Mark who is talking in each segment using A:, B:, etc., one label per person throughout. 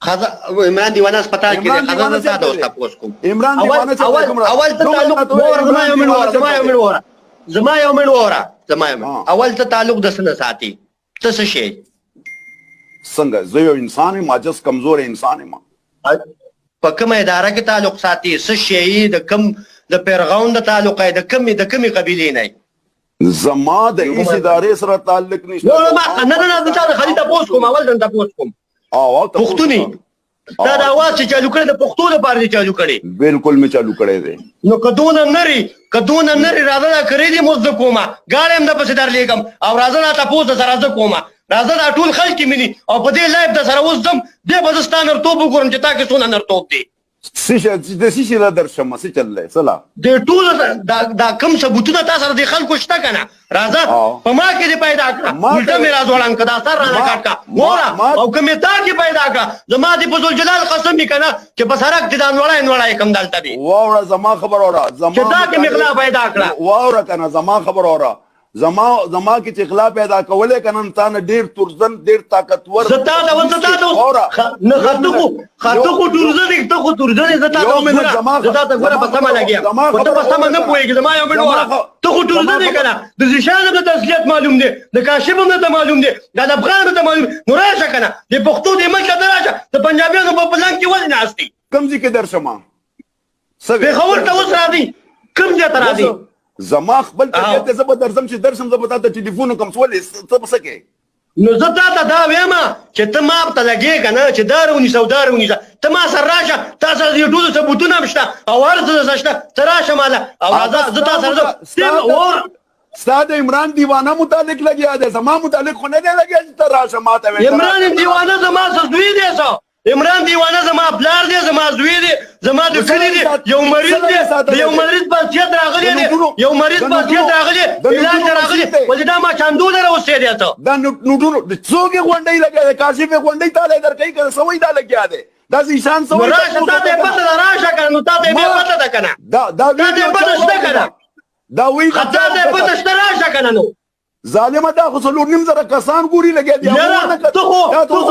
A: عمران دیوانه هسپتال کې دی خزانه تا دوست تاسو کوم
B: عمران دیوانه چې
A: اول ته تعلق زما یو منوره اول ته تعلق د سن ساتي ته څه شي
B: څنګه زه یو انسان یم عاجز کمزور انسان یم
A: په کومه اداره کې تعلق ساتي څه شي د کم د پیرغون د تعلق د کمی قبیلې نه
B: زما د هیڅ ادارې سره تعلق نشته
A: نه دا خالي تاسو کوم اول دا تاسو کوم پښتوني دا د اواز چې چالو کړی د پښتو لپاره چالو کړی
B: بالکل می چالو کړی دی
A: نو کدونه نری راځه دا کړی دی موږ کومه غاړم د پسې در لیکم او راځه دا تاسو سره راځه کومه راځه دا ټول خلک مني او په دې لایف د سره وزم د بزستان رتوب وګورم چې تا کې څونه نرتوب دی
B: سیشه لا درشم څه چللای سلا
A: د ټول دا کم ثبوتونه تاسو سره د خلکو شته کنه راځه په ما کې دې پیدا کړه الټا میرا ځوړان کدا سر را کاټه مورا او کومه تا کې پیدا کړه زما دې په ذل جلال قسم می کنه چې په سرک دې دان وړای کم دالته دی
B: واوره زما خبر اورا زما
A: چې دا کې مخلا پیدا کړه
B: واوره کنه زما خبر اورا زما کې چې اخلاق پیدا کولې کنه انسان ډیر ترزن ډیر طاقتور
A: زتا دا نه خاطو ترزن ته خو ترزن زتا ته ګوره په سم لګیا ته په سم نه پوهیږي زما یو منوره ته خو ترزن کنه د ځشان د تسلیت معلوم دی د کاشف هم ته معلوم دی د افغان ته معلوم نو راشه کنه د پښتو د ملک ته راشه د پنجابیانو په پلان کې ول نه استي
B: کم ځکه درشمه
A: سوي خبر ته اوس را دي کم ځای ته را دي
B: زما خپل طبیعت ته زبر درسم چې درسم زبر ته ټلیفون کوم سوالې ته بسکه
A: نو زه تا دا وایم چې ته ما ته لګې کنه چې دارونی ته ما سره راشه تاسو د ټول ثبوتونه مشته او ورته شته ته راشه مالا او راځه زه تاسو سره اور
B: استاد عمران دیوانه متعلق لګیا دی زما متعلق خو نه دی لګیا چې ته راشه ما ته
A: عمران دیوانه زما زوی دی عمران دیوانه زما بلار دی زما زوی دی زما د کلی دی یو مریض دی یو مریض پاتیت راغلی دی یو مریض پاتیت راغلی علاج راغلی ولې دا ما چاندو در اوسې دی ته
B: دا نو څوک غونډي لګیا دی کاشف غونډي تعالی در کوي کنه سوي دا لګیا دی دا ځان سوي
A: راشه ته پته راشه کنه نو ته به پته ده کنه
B: دا
A: پته شته کنه
B: دا وی
A: خطا ته پته شته راشه کنه نو
B: ظالم دا خو څلور نیم زره کسان ګوري لګیا دي
A: ته خو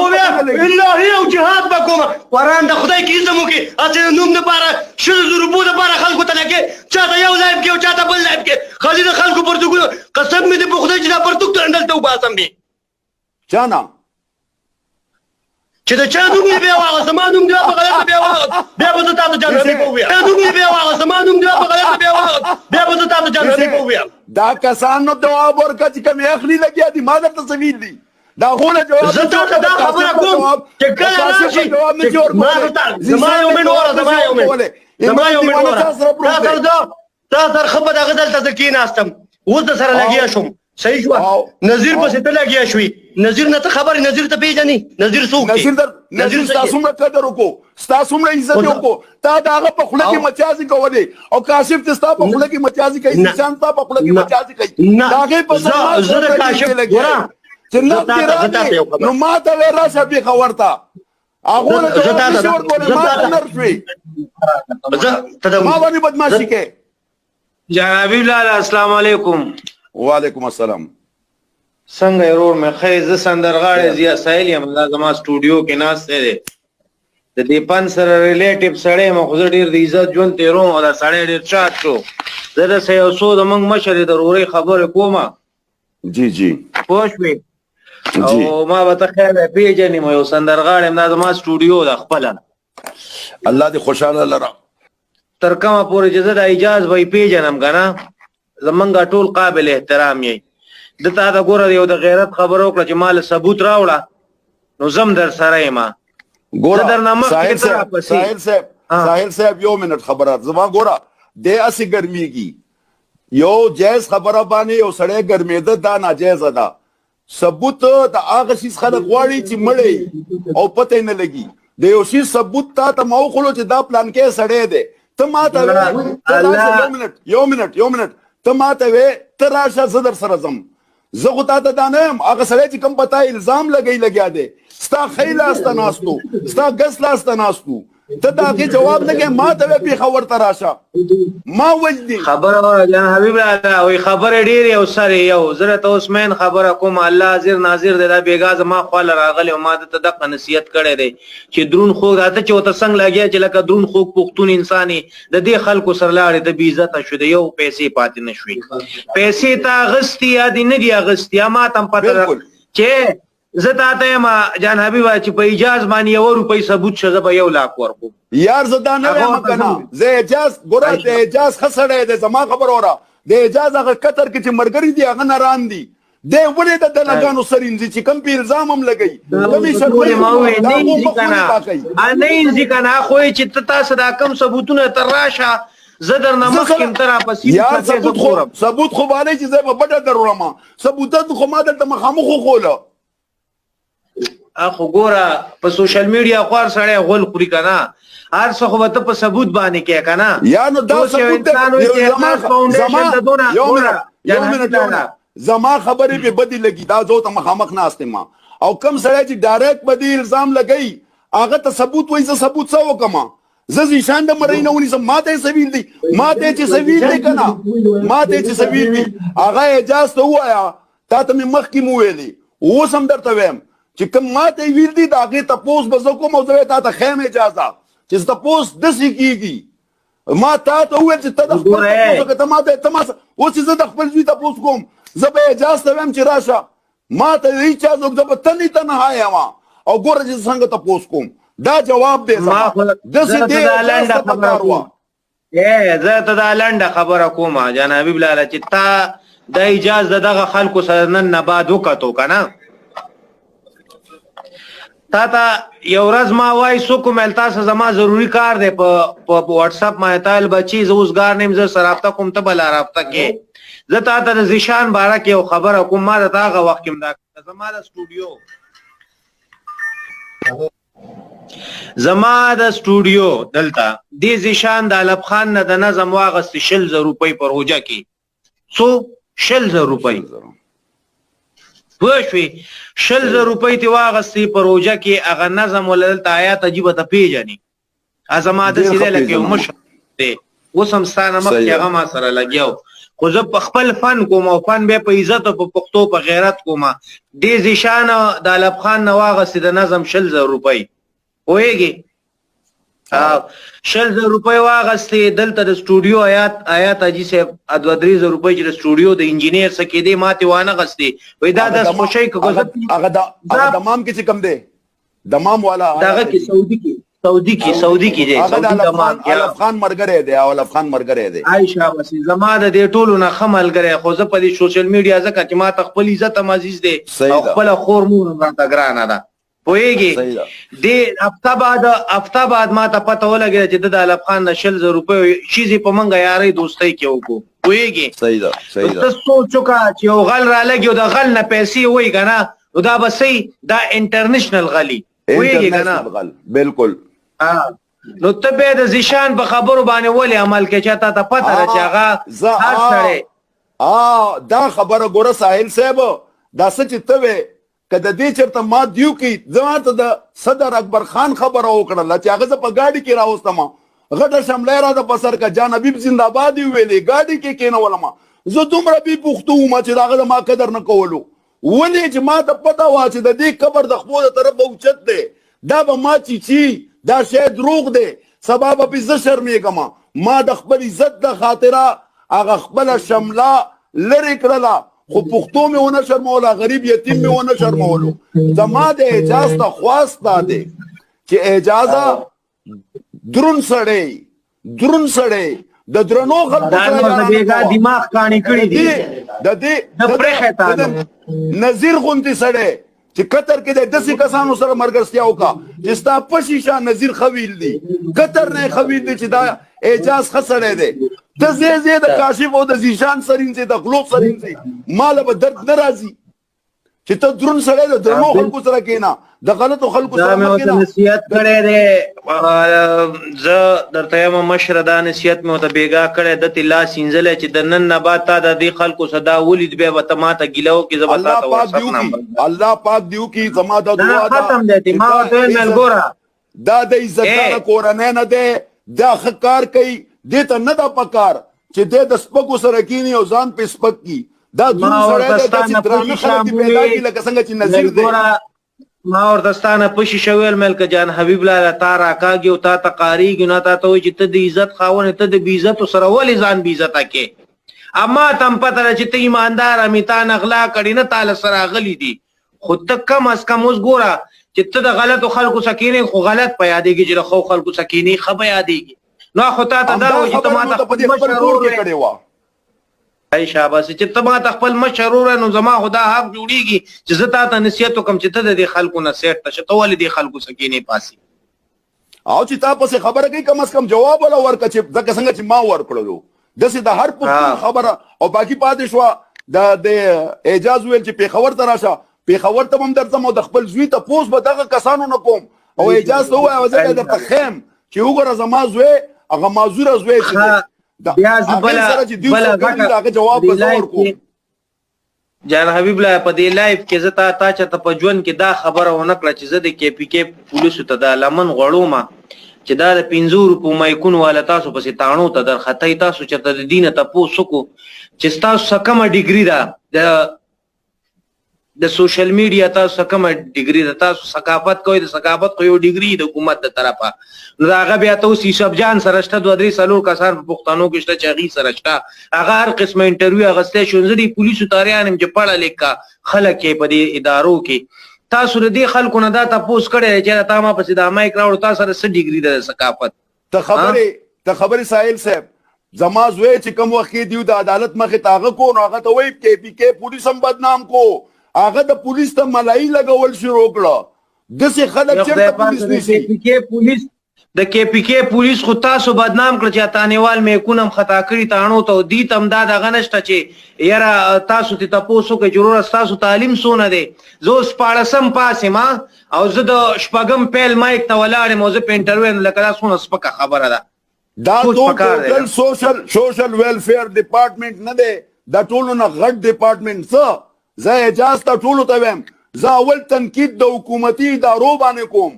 A: الهي او جهاد وکوم قرآن د خدای کې زمو کې اته نوم نه پاره شل ضربو نه پاره خلکو ته لګي چاته یو لایب کې او چاته بل لایب کې خالي د خلکو پرتګو قسم مې د خدای چې دا پرتګ ته اندل ته وباسم به
B: چانا
A: چې دا چا نوم یې بیا واغ سمانوم دی په غلطه بیا واغ بیا به تاسو جنري کوی دا نوم یې بیا واغ سمانوم دی په غلطه بیا واغ بیا به تاسو جنري کوی
B: دا کسان نو جواب ورکړه چې کوم اخلي لګیا دي ما درته سویل دي دا غوله جواب
A: زه ته دا خبره کوم چې کله راشي
B: جواب نه جوړ
A: زما یو منوره تاسو خبره دغه دلته کې ناستم اوس د سره لګیا شوم صحیح شو نظیر پسې ته لګیا شوی نظیر نه ته خبر نظیر ته پیژنې نظیر څوک
B: نظیر تاسو موږ قدر وکړو تاسو موږ عزت وکړو تا داغه په خله کې مچازي کولې او کاشف ته تاسو په خله کې مچازي کوي نشان تاسو په خله کې مچازي کوي داغه په
A: زه کاشف ګورم
B: چې نو ما ته راشه به خبرتا هغه له څه ورکول ما ته نرفي ما باندې بدمعشي کې
C: جناب الله السلام علیکم
B: وعلیکم السلام
C: څنګه ورور مې خیر ز سندرغاړې زیا سایل یم دا زما سټوډیو کې ناس دی د دې پن سره ریلیټیو سړی مخ ډیر د عزت ژوند تیرو او دا سړی ډیر چات شو زه د سې اوسو د موږ مشر ضروري خبره کومه
B: جی
C: پوښوي او ما به ته خیر پیژنې مې یو سندرغاړې دا زما سټوډیو د خپل
B: الله دې خوشاله لره
C: تر کومه پورې چې زه د اجازه وای پیژنم کنه زمونږ ټول قابل احترام یې د تا دا ګوره یو د غیرت خبر وکړه چې مال ثبوت راوړه نو زم در سره یم
B: ګوره ساحل صاحب یو منټ خبره زما ګوره د اسی ګرمیږي یو جایز خبره باندې یو سړی ګرمېده دا ناجایزه ده ثبوت د هغه شي خلک غواړي چې مړی او پته نه لګي د یو شي ثبوت ته ما وخلو چې دا پلان کې سړی دی ته ما ته یو منټ ته ما ته وې ته راشه زه در سره ځم زه خو تا ته دا نه یم هغه سړی چې کوم پتا الزام لګیا دی ستا ښی لاس ته ناستو ستا ګس لاس ته ناستو ته دا کې جواب نه کې ما ته پیښور ته راشه ما وجدي
C: خبره جان حبیب الله وي خبره ډیره او سره یو زره ته عثمان خبره کوم الله حاضر ناظر دی دا بیګاز ما خپل راغلی او ما ته دغه نصیحت کړی دی چې درون خو راته چې وته څنګه لګیا چې لکه درون خو پښتون انساني د دې خلکو سره لاړې د بی عزت شو د یو پیسې پاتې نشوي پیسې تا غستی یا دی نه دی غستی ما تم پته چې زه تاته ما جان حبیب چې په اجازه باندې یو روپۍ ثبوت شزه به 1 لاک ورکو
B: یار زدا نه وایم کنه زه اجازه ګوره ته اجازه خسړې ده زما خبر اوره د اجازه هغه قطر کې چې مرګري دی هغه ناران دي د ولې د دلګانو سرینځي چې کم په الزام هم لګي کمی شرمې
C: ما وې نه انځي کنه خو چې تاسو دا کم ثبوتونه تر راشه زدر نمخ کم تر پسې
B: یار ثبوت خو باندې چې زه په بډه درولم ثبوتات خو ما دلته مخامخ خوله
C: اخو ګوره په سوشل میډیا خور سره غول خوري کنه هر څه خو ته په ثبوت باندې کې کنه
B: یا نو دا ثبوت زما خبرې به بدی لګي دا زه ته مخامخ نه استم او کم سره چې ډایرکټ بدی الزام لګي هغه ته ثبوت وایي زه ثبوت څه وکما زه شان د مرینه ونی سم ماته سویل دي ماته چې سویل دي کنه ماته چې سویل دي هغه اجازه وایا تا ته مخ کې مو ویلي و سم درته ویم چې کوم ماته ویل دي دا هغه تاسو به زه کوم او زه ته خیم اجازه چې تاسو د سې کیږي ما ته ویل چې ته د خپل ته ماته تماس او چې زه د خپل ځای تاسو کوم زه به اجازه ویم چې راشه ما ته هیڅ ځو زه به تنه تنه ما او ګوره چې څنګه تاسو کوم دا جواب دی
C: ما د سې لنډه خبره کوم زه ته دا لنډه خبره کوم جان حبیب الله چې تا د اجازه دغه خلکو سره نن نه بعد وکړو کنه تا یو ورځ ما وای سو کوم تاسو زما ضروری کار دی په واتس اپ ما تل بچی زوزګار نیم زه سره رابطه کوم ته بل رابطه کې زه تا ته زیشان بارا کې یو خبره کوم ما ته هغه وخت کې دا زما د سټوډیو دلته د زیشان د الف خان نه د نظم واغست 60 روپۍ پر هوجه کې سو 60 روپۍ پوښوي 60 روپۍ تی واغستی پروژه کې هغه نظم ولل آیات عجیب ته پیژني ازما د سیده لکه مشر دی وسم ستانه مخ کې هغه ما سره لګیاو خو زه په خپل فن کوم او فن به په عزت او په پښتو په غیرت کوم د زیشان د الف خان نه واغستی د نظم 60 روپۍ وېږي 60 روپۍ واغستی دلته د سټوډیو آیات اجي صاحب ادو 3000 روپۍ چې د سټوډیو د انجینیر سکه دی ماته وانه غستی وې دا د خوشی کوګه
B: هغه دمام کې کم دی دمام والا
C: داغه کې سعودي کې دی
B: الف خان مرګره دی او الف خان مرګره دی
C: عائشہ وسی زما د دې ټولو نه خمل غره خو زه په دې سوشل میډیا ځکه چې ما خپل عزت عزیز دی او خپل خور مور راته ګرانه ده پوېږي د هفته بعد ما ته پته ولګی چې د الف خان نه 60 روپۍ شيزي په منګه یاري دوستۍ کې وکړو پوېږي
B: صحیح
C: ده ته سوچو کا چې یو غل را لګي د غل نه پیسې وای کنه نو دا بسې دا انټرنیشنل غلی پوېږي کنه
B: بالکل
C: نو ته به د زیشان په خبرو باندې ولې عمل کې چاته ته پته را چې هغه هر سره
B: دا خبره ګوره ساحل صاحب دا څه چې ته کله دې چرته ما دیو کې زماته د صدر اکبر خان خبره وکړه چې هغه په گاډي کې راوستم غټه شملې را د پسر کا جان حبیب زنده‌باد ویلې گاډي کې کېنولم زه دومره به پښتو ما چې داغه ما قدر نه کولو ولې چې ما ته پته وا چې د دې قبر د خپل طرف اوچت دی دا به ما چې دا شی دروغ دی سبب په زه شرمېږم ما د خپل عزت د خاطره هغه خپل شمله لری کړله خو پښتو مې ونه شرموله غریب یتیم مې ونه شرمولو زما د اجازه ته خواست ده چې اجازه درون سړی د درنو خلکو
C: سره دماغ کانی کړی دی
B: د دې نذیر غونتی سړی چې قطر کې د 10 کسانو سره مرګرستیا وکا چې ستا پشیشا نذیر خویل دی قطر نه خویل دی چې دا اجازه خسړې دی د زیزه د کاشف او د زیشان سرین سے د غلوب سرین سے مال به درد ناراضي چې ته درون سره د درنو خلکو سره کینا د غلطو خلکو سره
C: کینا نصیحت کړي دي زه درته یم مشر دا نصیحت مې ته بیګا کړي د تلا سینزل چې د نن نبات تا د دې خلکو صدا ولید به وته ما ته ګلو کې زبرتا
B: الله پاک دیو کی زما د دعا
C: ختم دي ما ته مل ګورا
B: دا د عزتدار کورنۍ نه دی دا ښه کار کوي دې ته نه دا پکار چې د سپکو سره کینی او ځان په سپک کی دا دروند سره د داسې درانه خلک پیدا کی لکه څنګه چې نظیر دی
C: ما ورتستانه پشي شویل ملک جان حبیب الله تا راکاږي او تا تقاریږي نه تا ته وي چې ته د عزت خاوند ته د بی عزت سره ولې ځان بی عزت کې اما تم پته چې ته ایماندار امیتان اغلا کړي نه تعالی سره غلي دي خو ته کم از کم اوس ګوره چې ته د غلطو خلکو سکینه خو غلط په یادېږي چې خو خلکو سکینه خبر یادېږي نو خو تا ته دا وایي چې ته ما ته
B: په دې خپل کور کې کړي وا
C: ای شاباس چې ته ما ته خپل مشرور نو زما خدا حق جوړیږي چې زه تا ته نصیحت وکم چې ته د خلکو نصیحت ته ته ولې د خلکو سکینه پاسي
B: او چې تا پسې خبره کوي کم از کم جواب ولا ورکړه چې ځکه څنګه چې ما ورکړلو دسې د هر پښتون خبره او باقي پاتې شوه د اعجاز ویل چې پیښور ته راشه پیښور ته هم درځم او د خپل زوی ته پوس به دغه کسانو نه کوم او اعجاز ته ووایه زه درته ښیم چې وګوره زما زوی هغه معذوره زوی چې
C: بیا زه
B: بله جواب به زه ورکوم
C: جان حبیب الله په دې لایف کې زه تا چاته په ژوند کې دا خبره ونه کړه چې زه د KPK پولیسو ته دا لمن غواړم چې دا د 500 روپو مایکونو والا تاسو پسې تاڼو ته در خطای تاسو چرته د دینه تاسو کو چې تاسو کومه ډیګری ده د سوشل میډیا تاسو کومه ډیګری ده تاسو ثقافت کوی د ثقافت کو یو ډیګری د حکومت د طرفه نو هغه بیا تاسو شب جان سره شته 2-3 سالو کسان په پښتنو کې شته چې هغه سره شته هغه هر قسمه انټرویو غسته شونځري پولیسو تاریان چې پړه لیکا خلک په دې ادارو کې تاسو دې خلکو نه دا تاسو کړی چې تا ما پسې د مایک راوړ تاسو سره څه ډیګری د ثقافت
B: ته خبرې ساحل صاحب زما زوی چې کوم وخت کې دیو د عدالت مخې تاغه کو نو هغه ته وایي KPK پولیس هم بدنام کو هغه د پولیس ته ملایي لګول شروع کړه دسې خلک چې پولیس نشي
C: د KPK پولیس خو تاسو بدنام کړ چې تانیوال میکونم خطا کړی تانو ته دی تم دا دغه نشته چې یاره تاسو ته تاسو کې ضرورت تاسو تعلیم سونه دی زه سپارسم پاسه ما او زه د شپږم پیل مایک ته ولاړم او زه په انټرویو لکه تاسو سپکه خبره ده
B: دا ټول سوشل ویلفیر ډپارټمنټ نه دی دا ټول نه غټ ډپارټمنټ څه زه اجازه ته ټول ته ویم زه اول تنقید د حکومتي ادارو باندې کوم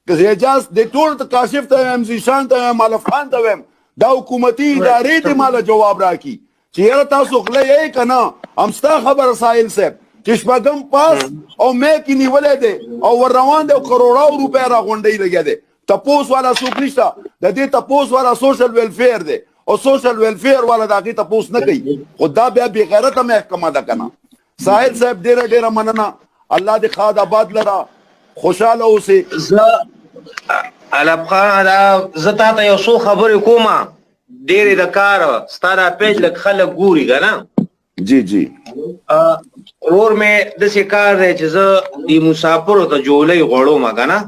B: که اجازه د ټول کاشف ته ویم زیشان ته ویم مالف خان ته ویم دا حکومتي ادارې ته مال جواب راکړي چې یاره تاسو غلې یې کنه امستا خبر ساحل صاحب چې شپږم پاس او مې کې نیولې ده او ور روان دي کروڑو روپیا را غونډې لګیا دي تپوس والا څوک نشته د دې تپوس والا سوشل ویلفیر دی او سوشل ویلفیر والا د هغې تپوس نه کوي خو دا بیا بې غیرته محکمه ده کنه ساحل صاحب ډېره مننه الله دې ښاد آباد لره خوشاله اوسې
C: علب خان زه تا ته یو څو خبرې کومه ډېرې د کار ستا دا پیج لږ خلک ګوري که نه
B: جی
C: ورور مې داسې کار دی چې زه د مسافرو ته جولۍ غواړم که نه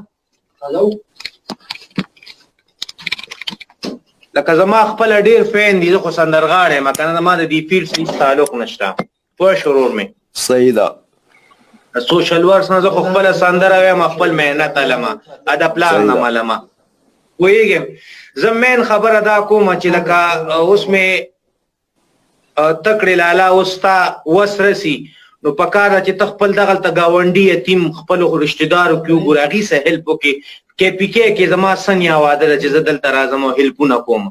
C: لکه زما خپله ډېر فین دي زه خو سندرغاړی یم که نه زما د دې فیلډ هېڅ تعلق نشته پوه شو ورور مې
B: صحیح ده
C: سوشل ورکس نه زه خو خپله سندره ویم خپل محنت علمه د پلار نه ملمه پوهېږم زه مین خبره دا کومه چې لکه اوس مې تکړې لالا اوس ستا وس رسي نو پکار ده چې ته خپل دغلته ګاونډي یتیم خپلو رشتهدارو کې وګورې هغې سره هیلپ وکړې KPK کې زما سنیا واده ده چې زه دلته راځم او هیلپونه کوم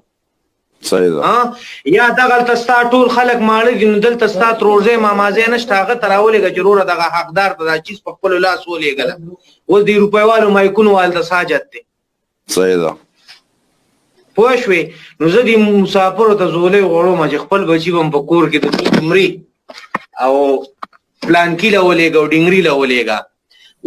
B: صحیح ده
C: یا دغلته ستا ټول خلک ماړه دي نو دلته ستا ترورځی مامازی نشته هغه ته راولېږه چې وروره دغه حقدار ته دا چیز په خپلو لاس ولېږله اوس د روپیوالو مایکونو والته ساجت دی
B: صحیح ده
C: پوه شوې نو زه د مسافرو ته زولۍ غواړم چې خپل بچي به م په کور کې د مري او پلانکي له ولېږه او ډنګري له ولېږه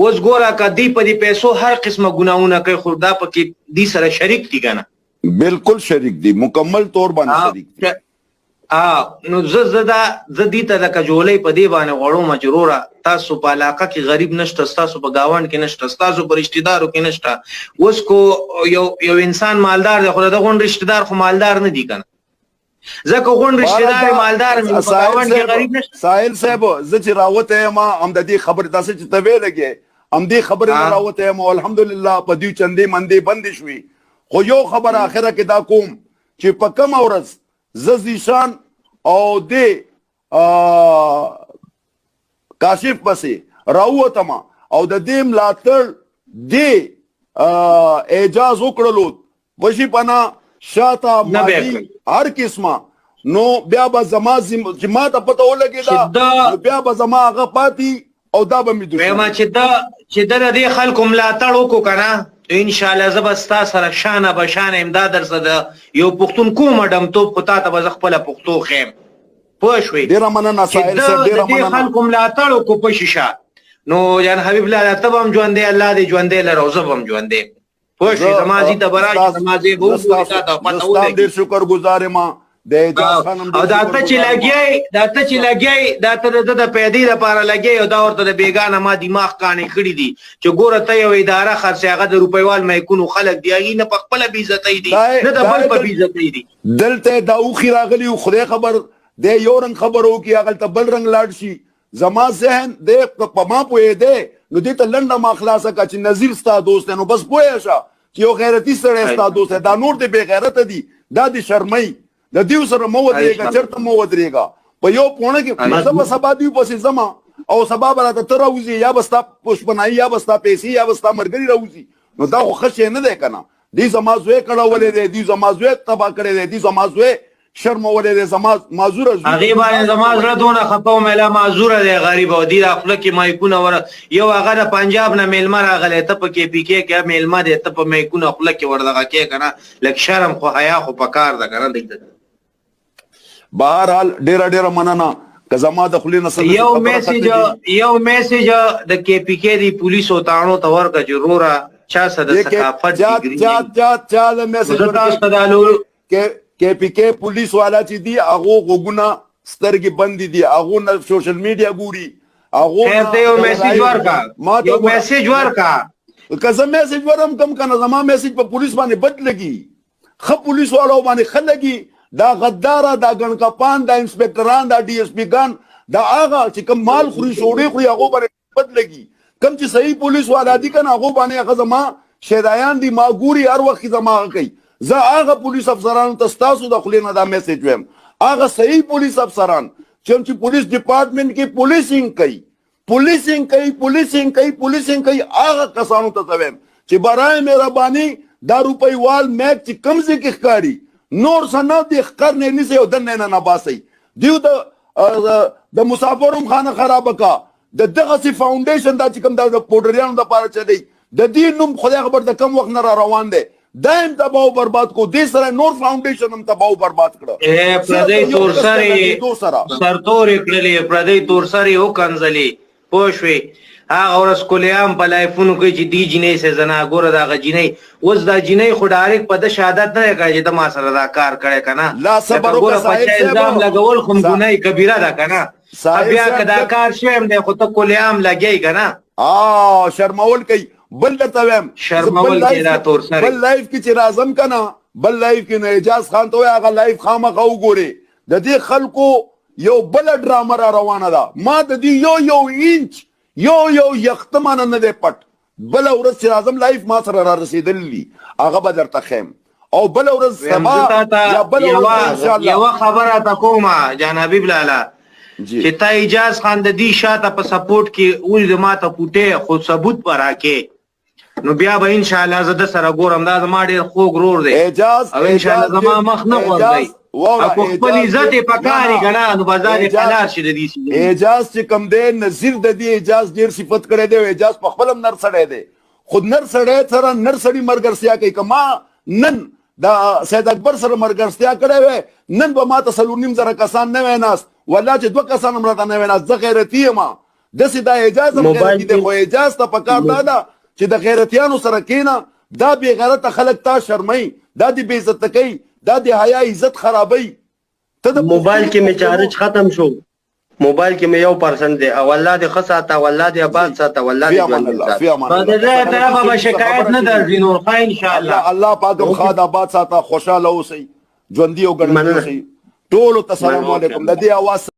C: اوس ګوره که دوی په دې پیسو هر قسمه ګناهونه کوي خو دا پکې دوی سره شریک دي که نه
B: بالکل شریک دي مکمل طور باندې شریک دي
C: نو زه دې ته د کجولۍ په دې باندې غواړم چې وروره تاسو په علاقه کې غریب نشته ستاسو په ګاونډ کې نشته ستاسو په رشتهدارو کې نشته اوس کو یو انسان مالدار دی خو د غونډ رشتهدار خو مالدار نه دي که نه ځکه غونډ رشتهدار مالدار په ګاونډ کې غریب نشته
B: ساحل صاحب زه چې راوتی یم هم د دې خبرې تاسې چې ته ویلګې هم دې خبرې نه راوتی یم او الحمدلله په دوی چندې مندې بندې شوي خو یو خبر آخره کې دا کوم چې په کومه ورځ زه زیشان او دې کاشف پسې راووتم او د دې ملاتړ دې اعجاز وکړلو وشي پنا شاته مادي هر قسمه نو بیا به زما چې ما ته پته ولګېده بیا به زما هغه پاتې او دا به مې
C: دوی چې د دې خلکو ملاتړ وکړو که نه ان شاء الله زه به ستا سره شانه به شانه امداد درسه د یو پښتون کومه ډمتوب خو تا ته به زه خپله پښتو ښیم پوه شوې
B: ډېره مننه ساحل صاحب ډېره مننه
C: چې د دې خلکو ملاتړ وکړو په شیشه نو جان حبیب الله ته به هم ژوندی الله دې ژوندی لره او زه به هم ژوندی پوه شوې زما ځي ته به راشي زما ځای به وګورې تا ته پته ولګي
B: ډېر شکر ګزار یم د اعجاز خان
C: او دا ته چې لګیای دا ته د پیدې لپاره لګیای او دا ورته د بیګانه ما دماغ کاڼې کړي دي چې ګوره ته یو اداره خرڅې هغه د روپیوال میکونو خلک دي هغې نه په خپله بېعزتۍ دي نه د بل په بېعزتۍ دي
B: دلته دا اوښي راغلي خدای خبر دی یو رنګ خبر وکړي هغلته بل رنګ لاړ شي زما ذهن دی په ما پوهېدی نو دې ته لنډه ما خلاصه کړه چې نظیر ستا دوست دی نو بس پوهه شه چې یو غیرتي سړی ستا دوست دی دا نور د بې غیرته دي دا د شرمۍ د دیو سره مو ودرېږه چېرته مو ودرېږه په یو پوڼه کې زه به سبا دیو پسې ځمه او سبا به راته ته راوځي یا به ستا پشپنایي یا به ستا پیسې یا به ستا ملګري راوځي نو دا خو ښه شی نه دی که نه دوی زما زوی کړولی دی دوی زما زوی تباه کړی دی دوی زما زوی شرمولی دی زما معذوره زوی
C: هغې باندې زما زړه دونه خفه وم اله معذوره دی غریب او دوی دا خوله کې مایکونه یو هغه د پنجاب نه میلمه راغلی ته په کې پي کې کې میلمه دی ته په میکونه خوله کې ور دغه کې که نه لږ شرم خو حیا خو په کار ده که نه دی
B: بهرحال ډېره مننه که زما د خولې نه
C: یو میسیج د کې پي کې دی پولیسو تاڼو ته ورکړه چې وروره چا څه د ثقافت
B: چا د میسیج کې پي کې پولیس والا چې دي هغو غوږونه سترګې بندې دي هغو نه سوشل میډیا ګوري
C: خیر ته یو میسیج ورکړه
B: که زه میسیج ورم کم که نه زما میسیج په پولیس باندې بد لګي ښه پولیس والاو باندې ښه لګي دا غداره دا ګڼکپان دا انسپکټران دا ډي اس پي ګان دا هغه چې کوم مال خوري شوړې خوري هغو باندې بد لګي کوم چې صحیح پولیس والا دي که نه هغو باندې هغه زما شیدایان دي ما ګوري هر وخت زما هغه کوي زه هغه پولیس افسرانو ته ستاسو د خولې نه دا میسیج ویم هغه صحیح پولیس افسران چې پولیس ډپارټمنټ کې پولیسینګ کوي هغه کسانو ته زه ویم چې برای مهرباني دا روپیوال میک چې کوم ځای کې ښکاري نور سنه د ښکر نه نیسئ او دننه نه نباسئ دیو د مسافرم خانه خرابه کا د دغسې فاونډیشن دا چې کوم د پوډریانو دپاره چلی د دې نوم خدای خبر د کم وخت نه را روان دی دا هم تباه او برباد کو دې سره نور فاونډیشن هم تباه او برباد کړه
C: پردی تورسرې سرتورې کړلې پردی تورسرې وکنځلې پوه شوې هغه ورځ کولیام په لایفونو کې چې دی جینۍ سه زنا ګوره د هغه جینۍ اوس دا جینۍ خو ډایرکټ په ده شهادت نه دی کړی چې ته ما سره دا کار کړی که نه ګوره په چا الزام لګول خو ګناه کبیره ده که نه بیا که دا کار شوی هم دی خو ته کولیام لګیږي که نه
B: شرمول کوي بل درته وایم
C: شرمول کوي دا تورسرې
B: بل لایف کې چې راځم که نه بل لایف کې نو اعجاز خان ته وایي هغه لایف خامخا وګورې د دې خلکو یو بله ډرامه را روانه ده ما د دې یو انچ یو یختمانه نه دی پټ بله ورځ چې راځم لایف ما سره را رسېدلي هغه به درته ښیم او بله ورځ سبا یا بله ورځ انشاءالله
C: یوه خبره ته کومه جان حبیب لاله چې تا اعجاز خان د دې شاته په سپورټ کې ولې ما ته پوټې خو ثبوت به راکې نو بیا به انشاءالله زه د سره ګورم دا زما ډېر خوږ رور دی او انشاءالله زما مخ نه غورځوي او خپل عزت یې پکاري ګڼه نو بازار یې قلار شي د دې
B: اعجاز چې کوم دی نظیر د دې اعجاز ډېر صفت کړی دی اعجاز په خپل هم نر سړی دی خو نر سړی سره نر سړي ملګرتیا کوي که ما نن د سید اکبر سره ملګرتیا کړی وی نن به ما ته 4.5 کسان نه وی ناست والله چې 2 کسان هم راته نه وی ناست زه غیرتي یم داسې دا اعجاز هم غیرتي دی خو اعجاز ته پکار دا ده چې د غیرتیانو سره کښېنه دا بې غیرته خلک تا شرموي دا دې بې عزته کوي دا د حیا عزت خرابوي
A: موبایل کې مې چارج ختم شو موبایل کې مې 1% دی او الله دې ښه ساته او الله دې آباد ساته او الله دې ژوندی ساته
C: د دې طرفه به شکایت نه درځي نور ښه انشاءالله
B: الله پاک هم ښاد آباد ساته خوشحاله اوسئ ژوندي او ګړندي اوسئ ټولو ته سلام علیکم د دې اواز